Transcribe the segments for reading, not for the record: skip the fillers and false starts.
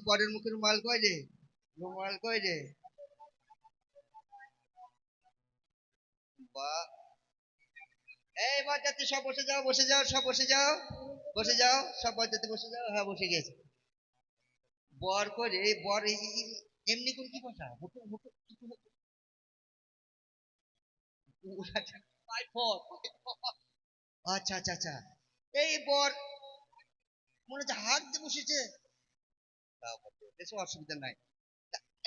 বরের মুখে রুমাল কই রে? রুমাল কই রে? বাহ! এই বরযাত্রী সব বসে যাও, বসে যাও, সব বসে যাও, বসে যাও, সব বরযাত্রী বসে যাও। হ্যাঁ, বসে গেছে। বর কই রে? এই বর এমনি কোন কি কথা? হুটু হুটু হুটু হুটু। আচ্ছা, আচ্ছা, আচ্ছা, আচ্ছা। এই বর মনে হচ্ছে হাত দিয়ে বসেছে। তাও বটে, এসব অসুবিধা নাই।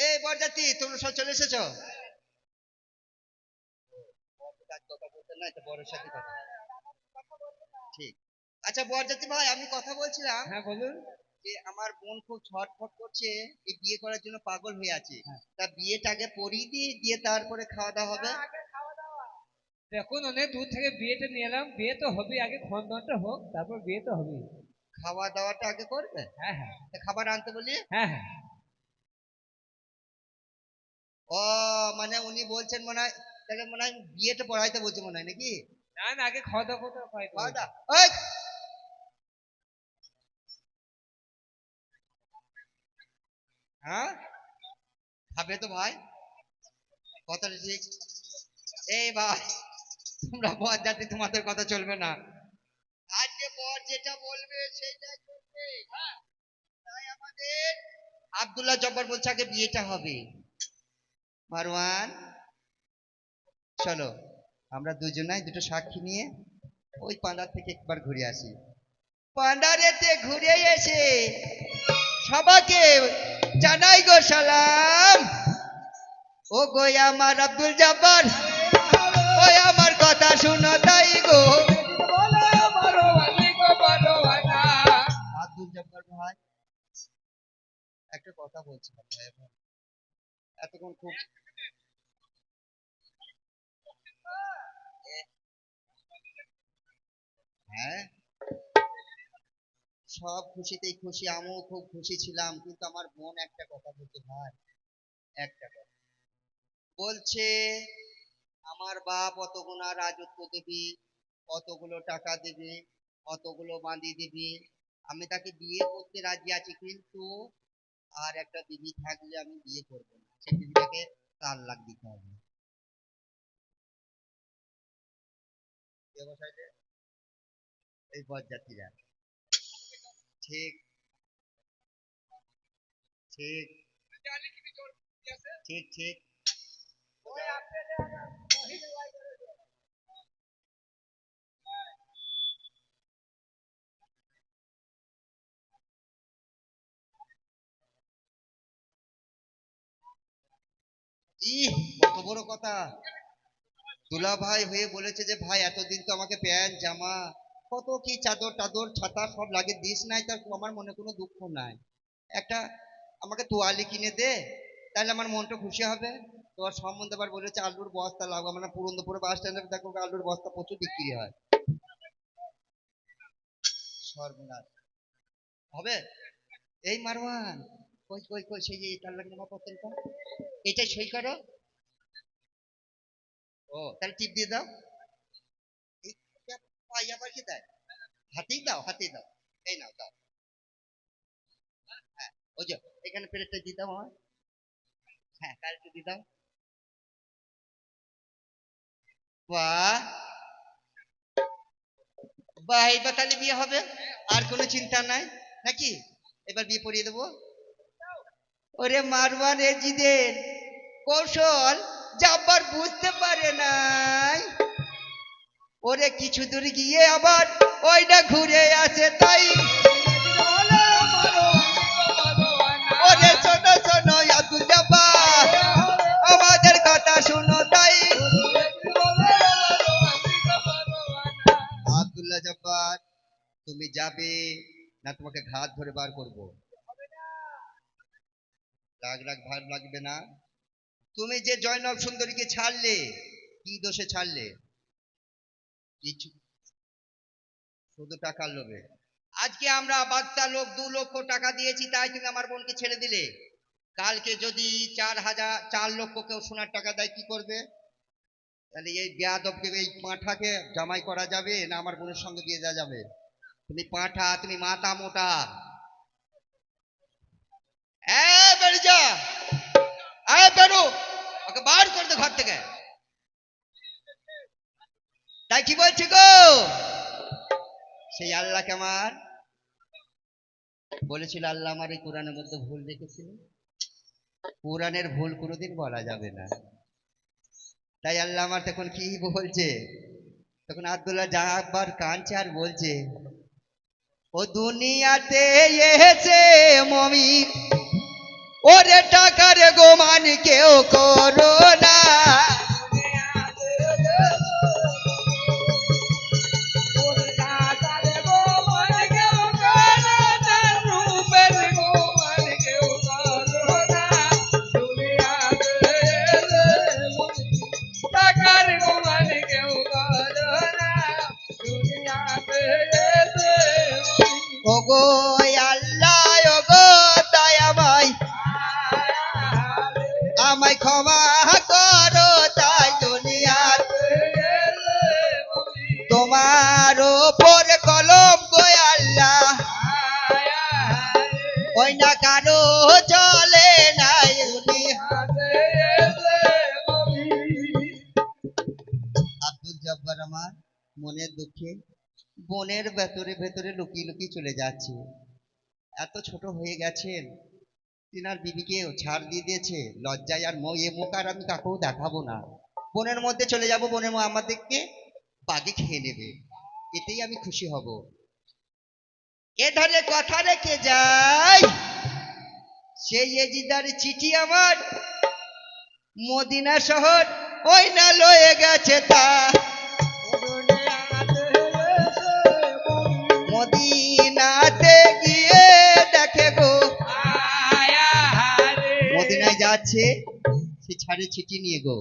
এই বরযাত্রী তোমরা সব চলে এসেছো? বরের কাছে কথা বলতে নাই তো, বরের সাথে কথা। ঠিক। আচ্ছা বরযাত্রী ভাই, আমি কথা বলছিলাম। হ্যাঁ বলুন। যে আমার বোন খুব ছটফট করছে, এই বিয়ে করার জন্য পাগল হয়ে আছে। হ্যাঁ। তা বিয়েটা আগে পড়িয়ে দিয়ে দিয়ে তারপরে খাওয়া দাওয়া হবে। দেখুন, অনেক দূর থেকে বিয়েটা নিয়ে এলাম, বিয়ে তো হবে, আগে খন্দনটা হোক, তারপর বিয়ে তো হবে। খাওয়া দাওয়াটা আগে করবে। হ্যাঁ হ্যাঁ। তা খাবার আনতে বলি। হ্যাঁ হ্যাঁ। ও, মানে উনি বলছেন মনে হয়, তাহলে মনে হয় বিয়েটা পড়াইতে বলছে মনে হয় নাকি? না না, আগে খাওয়া দাওয়া করতে হয় তো। খাওয়া দাওয়া ওই হ্যাঁ, খাবে তো ভাই, কথাটা ঠিক। এই ভাই, তোমরা বর যাতে তোমাদের কথা চলবে না। আজকে বর যেটা বলবে সেটাই করবে। তাই আমাদের আব্দুল্লাহ জব্বার বলছে আগে বিয়েটা হবে। মারওয়ান, চলো আমরা দুজনাই দুটো সাক্ষী নিয়ে ওই পান্ডার থেকে একবার ঘুরে আসি। পান্ডারেতে ঘুরে এসে সবাইকে জানাই গো সালাম। ও গো আমার আব্দুল জব্বার, ওই আমার কথা শুনো তাই গো। আব্দুল জব্বার ভাই, একটা কথা বলছিলাম ভাই, এতক্ষণ খুব হ্যাঁ, সব খুশিতেই খুশি, আমিও খুব খুশি ছিলাম, কিন্তু আমার বোন একটা কথা বলছে ভাই, একটা কথা বলছে, আমার বাপ অতগুনা রাজত্ব দিবি, অতগুলো টাকা দিবি, অতগুলো বাঁধি দিবি, আমি তাকে বিয়ে করতে রাজি আছি, কিন্তু আর একটা বিবি থাকলে আমি বিয়ে করবো না, সেই বিবিটাকে তালাক দিতে হবে। ব্যবসায়ীতে এই বরযাত্রীরা, ঠিক ঠিক ঠিক ঠিক। ইহ, কত বড় কথা! দুলা ভাই হয়ে বলেছে যে ভাই এতদিন তো আমাকে প্যান্ট জামা কত কি চাদর টাদর ছাতা সব লাগে দিস নাই, তার আমার মনে কোনো দুঃখ নাই। একটা আমাকে তোয়ালি কিনে দে, তাহলে আমার মনটা খুশি হবে। তোমার সম্বন্ধে আবার বলেছে আলুর বস্তা লাগবে, মানে পুরন্দপুরে বাস স্ট্যান্ডে দেখো আলুর বস্তা প্রচুর বিক্রি হয়। সর্বনাশ হবে। এই মারওয়ান, কই কই কই সেই যে তার নামা পত্রটা, এটাই সই করো। ও তাহলে টিপ দিয়ে দাও। এই পাই আবার কি দেয়? হাতেই দাও, হাতেই দাও। এই নাও দাও। হ্যাঁ, ওই যে এখানে প্লেটটা দিয়ে দাও আমার। হ্যাঁ, কালকে দিয়ে দাও। বাহ, বাহ, এইবার তাহলে বিয়ে হবে, আর কোনো চিন্তা নাই নাকি? এবার বিয়ে পড়িয়ে দেবো। ওরে মারওয়ান এজিদের কৌশল যাবার বুঝতে পারে নাই, ওরে কিছু দূর গিয়ে আবার ওইটা ঘুরে আসে তাই। ওরে শোনো শোনো আব্দুল জব্বার, আমাদের কথা শুনো তাই। আব্দুল্লাহ জব্বার, তুমি যাবে না তোমাকে ঘাত ধরে বার করবো? রাগ রাগ ভাব লাগবে না। তুমি যে জয়নব সুন্দরীকে ছাড়লে, কি দোষে ছাড়লে? কিছু, শুধু টাকার লোভে। আজকে আমরা বাচ্চা লোক 2 লক্ষ টাকা দিয়েছি, তাই তুমি আমার বোনকে ছেড়ে দিলে। কালকে যদি 4 লক্ষ কেউ সোনার টাকা দেয়, কি করবে? তাহলে এই বেয়াদবকে, এই পাঁঠাকে জামাই করা যাবে না আমার বোনের সঙ্গে বিয়ে দেওয়া যাবে? তুমি পাঁঠা, তুমি মাথা মোটা। সেই আল্লাহকে আমার বলেছিল, আল্লাহ আমার এই কোরআনের মধ্যে ভুল রেখেছিল। কোরআনের ভুল কোনোদিন বলা যাবে না। তাই আল্লাহ আমার তখন কি বলছে, তখন আব্দুল্লাহ জাহাব্বার কাঁদছে আর বলছে, ও দুনিয়াতে এসে মমিন, ওরে টাকার গোমান কেউ করো না। ওগো আল্লাহ, ওগো দয়াময়, আমায় ক্ষমা করো, তাই দুনিয়ার তোমার ওপর কলম গো আল্লাহ, ওই না কারো চলে নাই দুনিয়াতে। আব্দুল জব্বার আমার মনের দুঃখে বনের ভেতরে ভেতরে লুকিয়ে লুকিয়ে চলে যাচ্ছে। এত ছোট হয়ে গেছেন, তিনার বিবিকেও ছাড় দিয়ে দিয়েছে লজ্জায়, আর এ মুখ আর আমি কাকেও দেখাবো না। বনের মধ্যে চলে যাব, বনের আমাদেরকে বাঘে খেয়ে নেবে, এতেই আমি খুশি হব। এ ধরে কথা রেখে যাই, সেই এজিদার চিঠি আমার মদিনা শহর ওই না লয়ে গেছে তা। মদিনাতে গিয়ে দেখে গো, মদিনায় যাচ্ছে সে ছাড়ে চিঠি নিয়ে গো।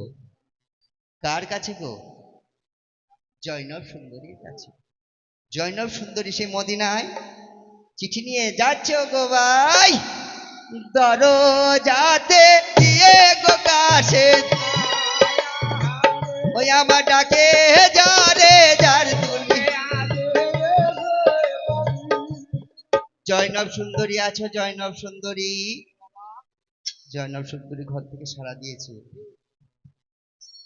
কার কাছে গো? জয়নব সুন্দরীর কাছে। জয়নব সুন্দরী সেই মদিনায় চিঠি নিয়ে যাচ্ছে গো ভাই, দরজাতে দিয়ে গো কাছে, ওই আমার ডাকে যারে যার তুলি। জয়নব সুন্দরী আছো, জয়নব সুন্দরী। জয়নব সুন্দরী ঘর থেকে সাড়া দিয়েছে,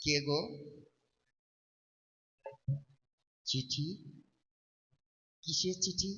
কে গো? চিঠি? কিসের চিঠি?